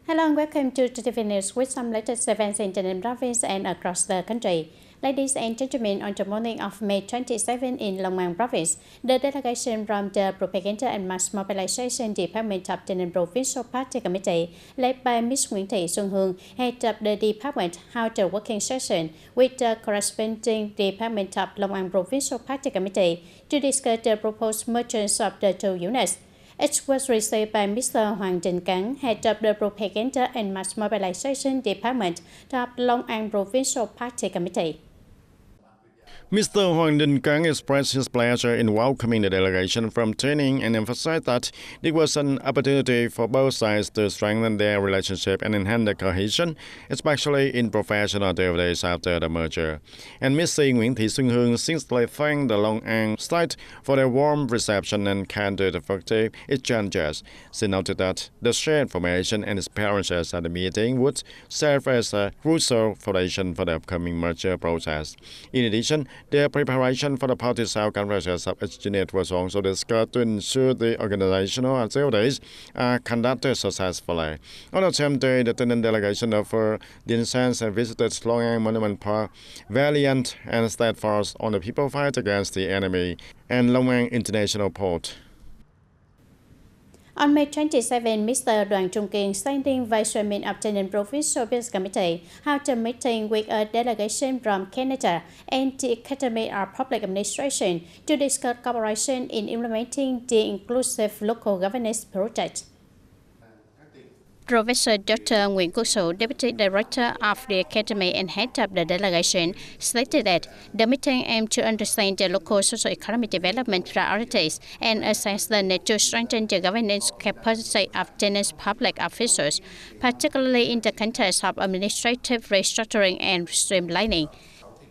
Hello and welcome to TTVNEWS with some latest events in TayNinhTV province and across the country. Ladies and gentlemen, on the morning of May 27 in Long An province, the delegation from the Propaganda and Mass Mobilization Department of TayNinhTV Provincial Party Committee, led by Ms. Nguyễn Thị Xuân Hương, head of the department, held a working session with the corresponding department of Long An Provincial Party Committee to discuss the proposed mergers of the two units. It was received by Mr. Hoàng Đình Cán, head of the Propaganda and Mass Mobilization Department of Long An Provincial Party Committee. Mr. Hoàng Đình Cán expressed his pleasure in welcoming the delegation from TayNinhTV and emphasized that it was an opportunity for both sides to strengthen their relationship and enhance the cohesion, especially in professional activities after the merger. And Ms. Nguyễn Thị Xuân Hương sincerely thanked the Long An side for their warm reception and candid effective exchanges. She noted that the shared information and experiences at the meeting would serve as a crucial foundation for the upcoming merger process. In addition, the preparation for the party-style conferences of each unit was also discussed to ensure the organizational activities are conducted successfully. On the same day, the TayNinhTV delegation offered the incense and visited Long An Monument Park, valiant and steadfast on the people fight against the enemy, and Long An International Port. On May 27, Mr. Đoàn Trung Kiên, standing vice chairman of TayNinhTV Provincial Business Committee, held a meeting with a delegation from Canada and the Academy of Public Administration to discuss cooperation in implementing the inclusive local governance project. Professor Dr. Nguyễn Quốc Sủ, Deputy Director of the Academy and head of the delegation, stated that the meeting aimed to understand the local socio-economic development priorities and assess the need to strengthen the governance capacity of TayNinhTV's public officials, particularly in the context of administrative restructuring and streamlining.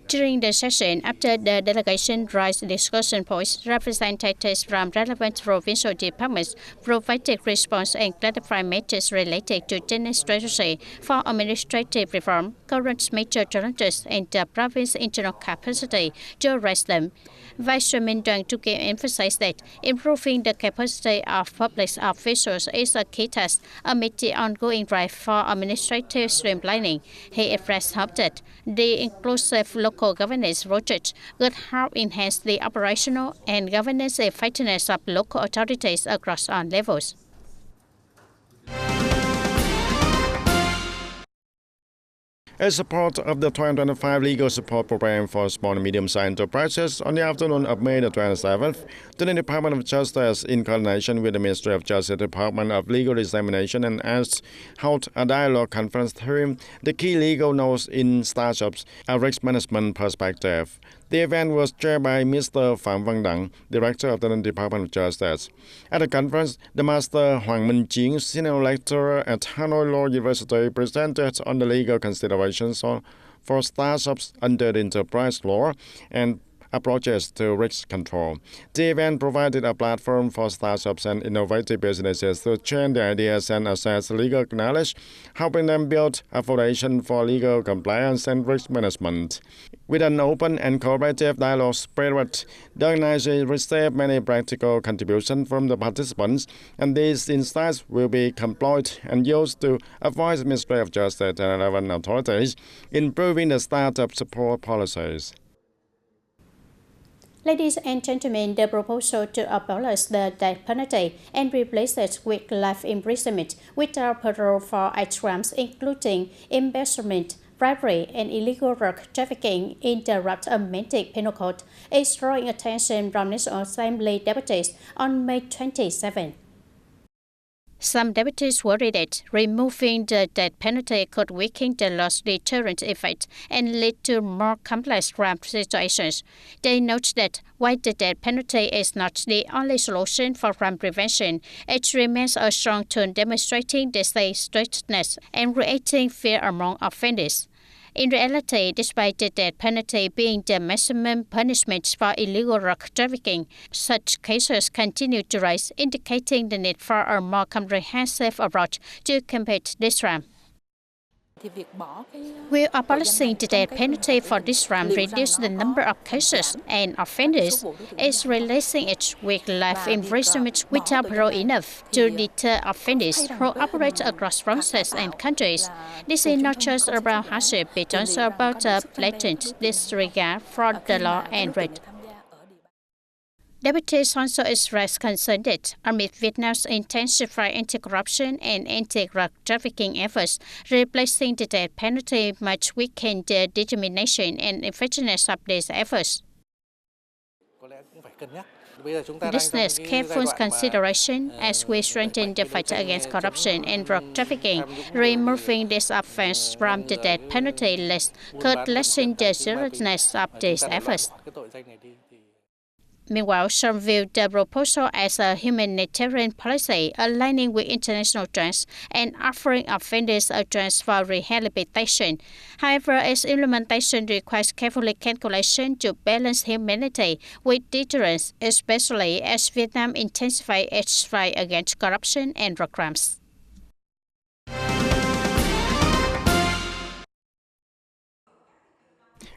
During the session, after the delegation raised discussion points, representatives from relevant provincial departments provided response and clarified matters related to TayNinhTV's strategy for administrative reform, current major challenges, and the province's internal capacity to address them. Vice Chairman Đoàn Trung Kiên emphasized that improving the capacity of public officials is a key task amid the ongoing drive for administrative streamlining. He expressed hope that the inclusive local governance project could help enhance the operational and governance effectiveness of local authorities across all levels. As support of the 2025 Legal Support Program for Small and Medium-Sized Enterprises, on the afternoon of May the 27th, the Department of Justice, in coordination with the Ministry of Justice Department of Legal Examination and Acts, held a dialogue conference hearing the key legal notes in startups, a risk management perspective. The event was chaired by Mr. Phạm Văn Đặng, Director of the Department of Justice. At the conference, the Master Hoàng Minh Chiến, Senior Lecturer at Hanoi Law University, presented on the legal considerations for startups under the enterprise law and approaches to risk control. The event provided a platform for startups and innovative businesses to share their ideas and assess legal knowledge, helping them build a foundation for legal compliance and risk management. With an open and cooperative dialogue spirit, the organization received many practical contributions from the participants, and these insights will be employed and used to advise the Ministry of Justice and relevant authorities in improving the startup support policies. Ladies and gentlemen, the proposal to abolish the death penalty and replace it with life imprisonment without parole for 8 crimes, including embezzlement, bribery, and illegal drug trafficking in the draft amended penal code, is drawing attention from National Assembly deputies on May 27. Some deputies worry that removing the death penalty could weaken the law's deterrent effect and lead to more complex crime situations. They note that while the death penalty is not the only solution for crime prevention, it remains a strong tool demonstrating the state's strictness and creating fear among offenders. In reality, despite the death penalty being the maximum punishment for illegal drug trafficking, such cases continue to rise, indicating the need for a more comprehensive approach to combat this crime. We are abolishing the death penalty for this round, reduce the number of cases and offenders, is releasing it with life imprisonment without parole enough to deter offenders who operate across processes and countries. This is not just about hardship, but also about a blatant disregard for the law and right. Deputies also expressed concern that amid Vietnam's intensified anti-corruption and anti-drug trafficking efforts, replacing the death penalty might weaken the determination and effectiveness of these efforts. This needs careful consideration as we strengthen the fight against corruption and drug trafficking. Removing this offense from the death penalty list could lessen the seriousness of these efforts. Meanwhile, some view the proposal as a humanitarian policy, aligning with international trends and offering offenders a chance for rehabilitation. However, its implementation requires careful calculation to balance humanity with deterrence, especially as Vietnam intensifies its fight against corruption and drug crimes.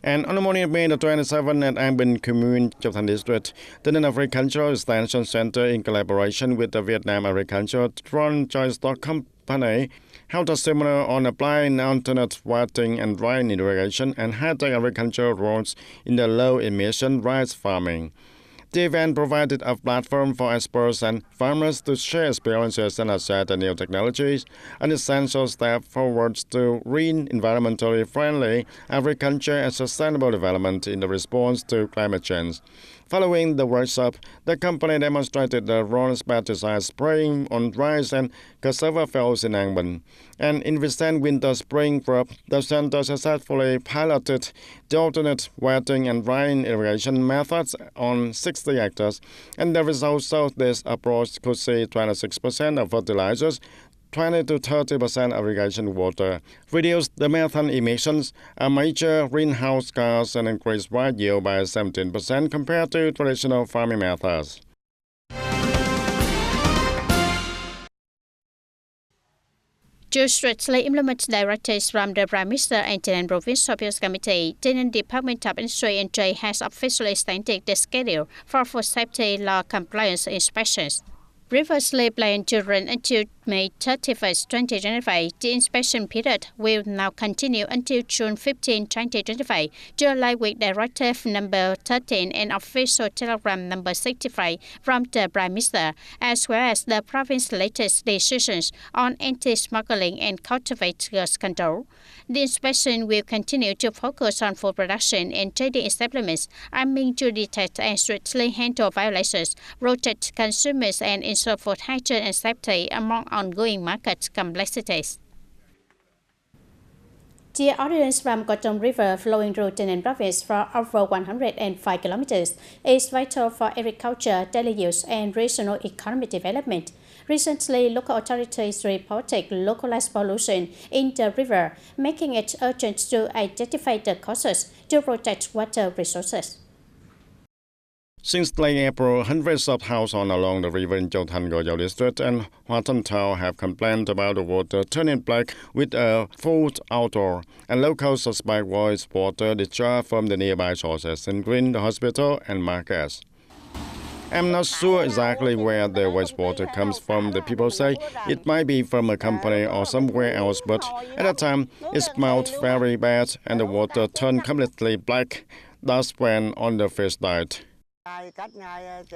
And on the morning of May the 27th at An Binh Commune, Châu Thành District, the Ninh Agricultural Extension Center, in collaboration with the Vietnam Agricultural Joint Stock Company, held a seminar on applying alternate wetting and drying irrigation and high-tech agricultural roles in the low-emission rice farming. The event provided a platform for experts and farmers to share experiences and assess the new technologies, an essential step forward to green, environmentally friendly agriculture and sustainable development in the response to climate change. Following the workshop, the company demonstrated the rolled pesticide spraying on rice and cassava fields in An Binh. And in recent winter-spring crop, the center successfully piloted the alternate wetting and drying irrigation methods on 60 hectares, and the results showed this approach could save 26% of fertilizers, 20 to 30% of irrigation water, reduce the methane emissions, a major greenhouse gas, and increase rice yield by 17% compared to traditional farming methods. To strictly implement directives from the Prime Minister and TayNinhTV Provincial Appeals Committee, TayNinhTV Department of Industry and Trade has officially extended the schedule for food safety law compliance inspections. Previously planned to run until May 31st, 2025, the inspection period will now continue until June 15, 2025, to align with Directive number 13 and official telegram number 65 from the Prime Minister, as well as the province's latest decisions on anti-smuggling and counterfeit goods control. The inspection will continue to focus on food production and trading establishments, aiming to detect and strictly handle violations, protect consumers, and ensure food hygiene and safety among ongoing market complexities. The audience from Cotton River flowing through TayNinhTV province for over 105 kilometers is vital for agriculture, daily use, and regional economic development. Recently, local authorities reported localized pollution in the river, making it urgent to identify the causes to protect water resources. Since late April, hundreds of households along the river in Châu Thành district and Hoa Tân town have complained about the water turning black with a food odor, and locals suspect wastewater discharge from the nearby sources, including the hospital and markets. I'm not sure exactly where the wastewater comes from. The people say it might be from a company or somewhere else, but at the time it smelled very bad and the water turned completely black. That's when all the fish died.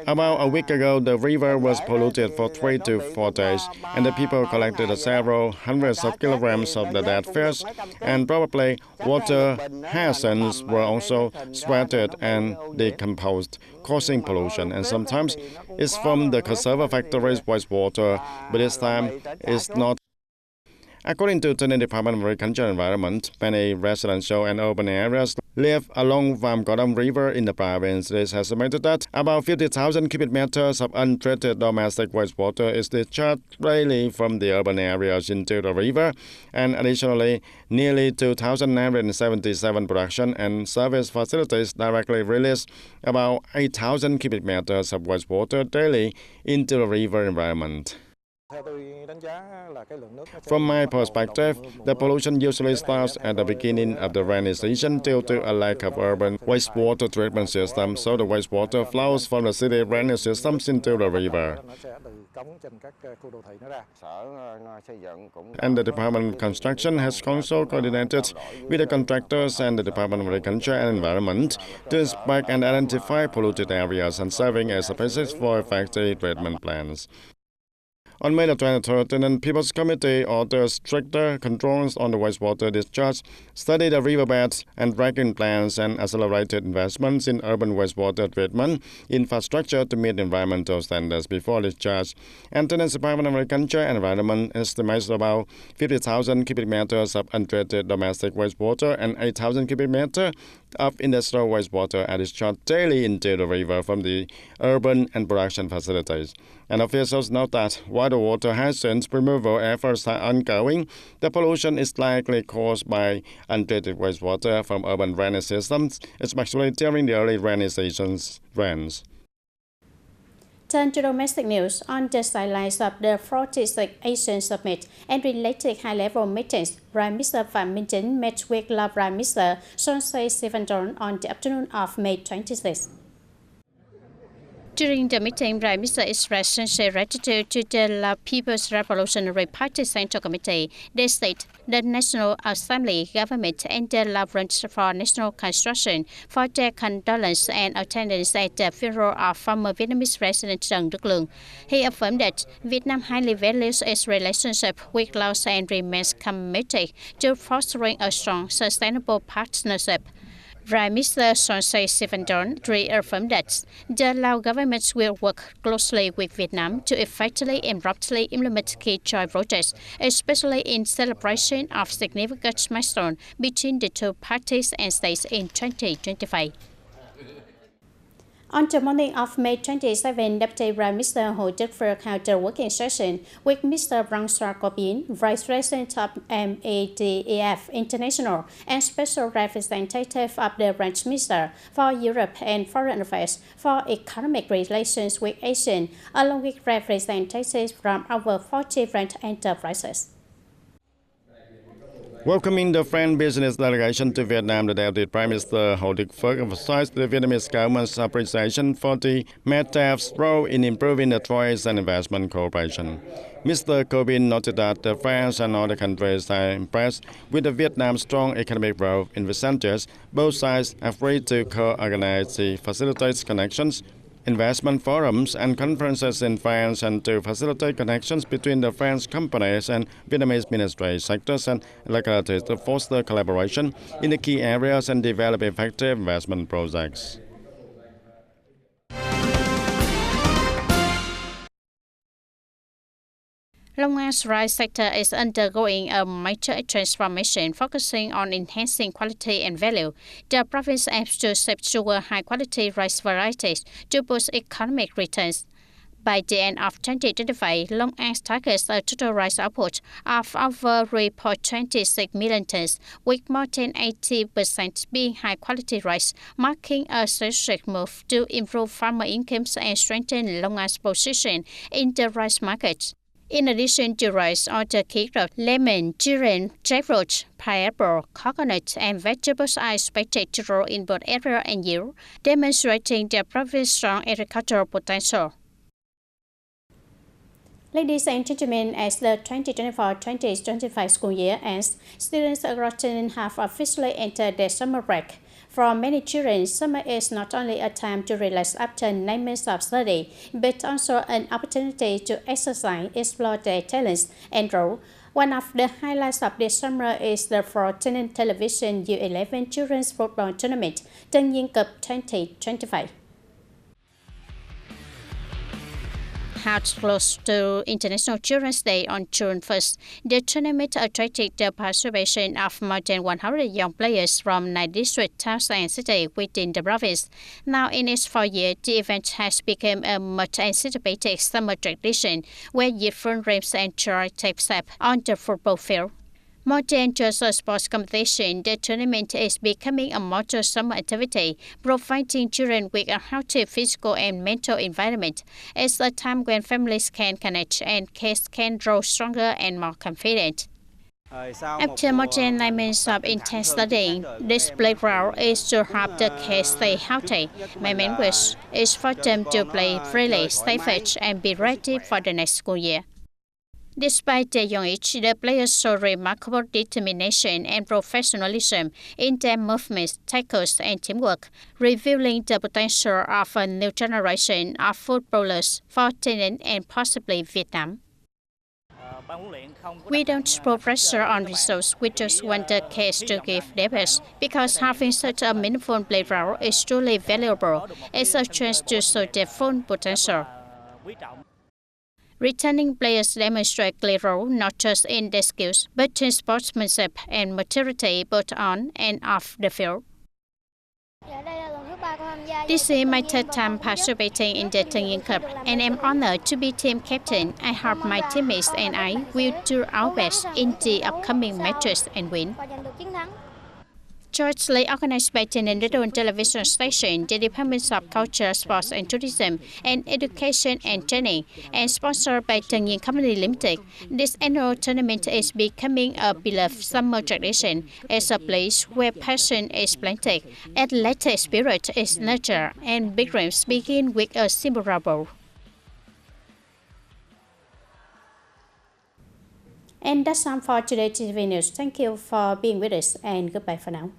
About a week ago, the river was polluted for 3 to 4 days, and the people collected several hundreds of kilograms of the dead fish, and probably water hyacinths were also sweated and decomposed, causing pollution. And sometimes it's from the cassava factory's wastewater, but this time it's not. According to the Department of Agriculture and Environment, many residential and urban areas live along Vam Cotton River in the province. It is estimated that about 50,000 cubic meters of untreated domestic wastewater is discharged daily from the urban areas into the river, and additionally, nearly 2,977 production and service facilities directly release about 8,000 cubic meters of wastewater daily into the river environment. From my perspective, the pollution usually starts at the beginning of the rainy season due to a lack of urban wastewater treatment system, so the wastewater flows from the city drainage systems into the river. And the Department of Construction has also coordinated with the contractors and the Department of Agriculture and Environment to inspect and identify polluted areas and serving as a basis for effective treatment plans. On May 23rd, the People's Committee ordered stricter controls on the wastewater discharge, studied the riverbeds and dredging plans, and accelerated investments in urban wastewater treatment infrastructure to meet environmental standards before discharge. And the Department of Agriculture and Environment estimates about 50,000 cubic meters of untreated domestic wastewater and 8,000 cubic meters of industrial wastewater are discharged daily into the river from the urban and production facilities. And officials note that while the water hazards removal efforts are ongoing, the pollution is likely caused by untreated wastewater from urban drainage systems, especially during the early rainy season's rains. Turn to domestic news. On the sidelines of the 46th Asian Summit and related high-level meetings, Prime Minister Phạm Minh Chính met with Prime Minister Son-Say Sivandorn on the afternoon of May 26. During the meeting, Prime Minister expressed sincere gratitude to the People's Revolutionary Party Central Committee, the state, the National Assembly, government, and the Branch for National Construction for their condolence and attendance at the funeral of former Vietnamese President Trần Đức Lương. He affirmed that Vietnam highly values its relationship with Laos and remains committed to fostering a strong, sustainable partnership. Prime Minister Son-Say Sivandorn reaffirmed that the Lao government will work closely with Vietnam to effectively and rapidly implement key joint projects, especially in celebration of significant milestones between the two parties and states in 2025. On the morning of May 27, Deputy Prime Minister Hồ Đức Phước held a working session with Mr. François Corbin, Vice President of MEDEF International and Special Representative of the French Minister for Europe and Foreign Affairs for Economic Relations with Asia, along with representatives from over 40 French enterprises. Welcoming the French business delegation to Vietnam, the Deputy Prime Minister Hồ Đức Phước emphasized the Vietnamese government's appreciation for the MEDEF's role in improving the trade and investment cooperation. Mr. Corbin noted that the France and other countries are impressed with the Vietnam's strong economic growth in recent years. Both sides have agreed to co-organize the facilitate connections, investment forums and conferences in France and to facilitate connections between the French companies and Vietnamese ministry sectors and localities to foster collaboration in the key areas and develop effective investment projects. Long An's rice sector is undergoing a major transformation, focusing on enhancing quality and value. The province aims to secure high-quality rice varieties to boost economic returns. By the end of 2025, Long An targets a total rice output of over 3.26 million tons, with more than 80% being high-quality rice, marking a strategic move to improve farmer incomes and strengthen Long An's position in the rice market. In addition to rice, other key crops, lemon, durian, jackfruit, pineapple, coconut, and vegetables are expected to grow in both area and yield, demonstrating the province's strong agricultural potential. Ladies and gentlemen, as the 2024-2025 school year ends, students across Thailand have officially entered their summer break. For many children, summer is not only a time to relax after 9 months of study, but also an opportunity to exercise, explore their talents, and grow. One of the highlights of this summer is the for TayNinhTV Television U11 Children's Football Tournament, TayNinhTV Cup 2025. Held close to International Children's Day on June 1st, the tournament attracted the participation of more than 100 young players from 9 districts, towns, and cities within the province. Now, in its 4th year, the event has become a much-anticipated summer tradition where youthful dreams and joy take shape on the football field. More than just a sports competition, the tournament is becoming a modern summer activity, providing children with a healthy physical and mental environment. It's a time when families can connect and kids can grow stronger and more confident. After more than 9 months of intense studying, this playground is to help the kids stay healthy. My main wish is for them to play freely, stay fit, and be ready for the next school year. Despite their young age, the players show remarkable determination and professionalism in their movements, tackles, and teamwork, revealing the potential of a new generation of footballers for TayNinhTV and possibly Vietnam. We don't put pressure on results, we just want the kids to give their best, because having such a meaningful playground is truly valuable. It's a chance to show their full potential. Returning players demonstrate clear role not just in their skills, but in sportsmanship and maturity both on and off the field. This is my third time participating in the TayNinhTV Cup, and I'm honored to be team captain. I hope my teammates and I will do our best in the upcoming matches and win. Jointly organized by TayNinhTV television station, the Departments of Culture, Sports and Tourism, and Education and Training, and sponsored by TayNinhTV Company Limited, this annual tournament is becoming a beloved summer tradition. It's a place where passion is planted, athletic spirit is nurtured, and big dreams begin with a simple rubble. And that's all for today's TTV News. Thank you for being with us, and goodbye for now.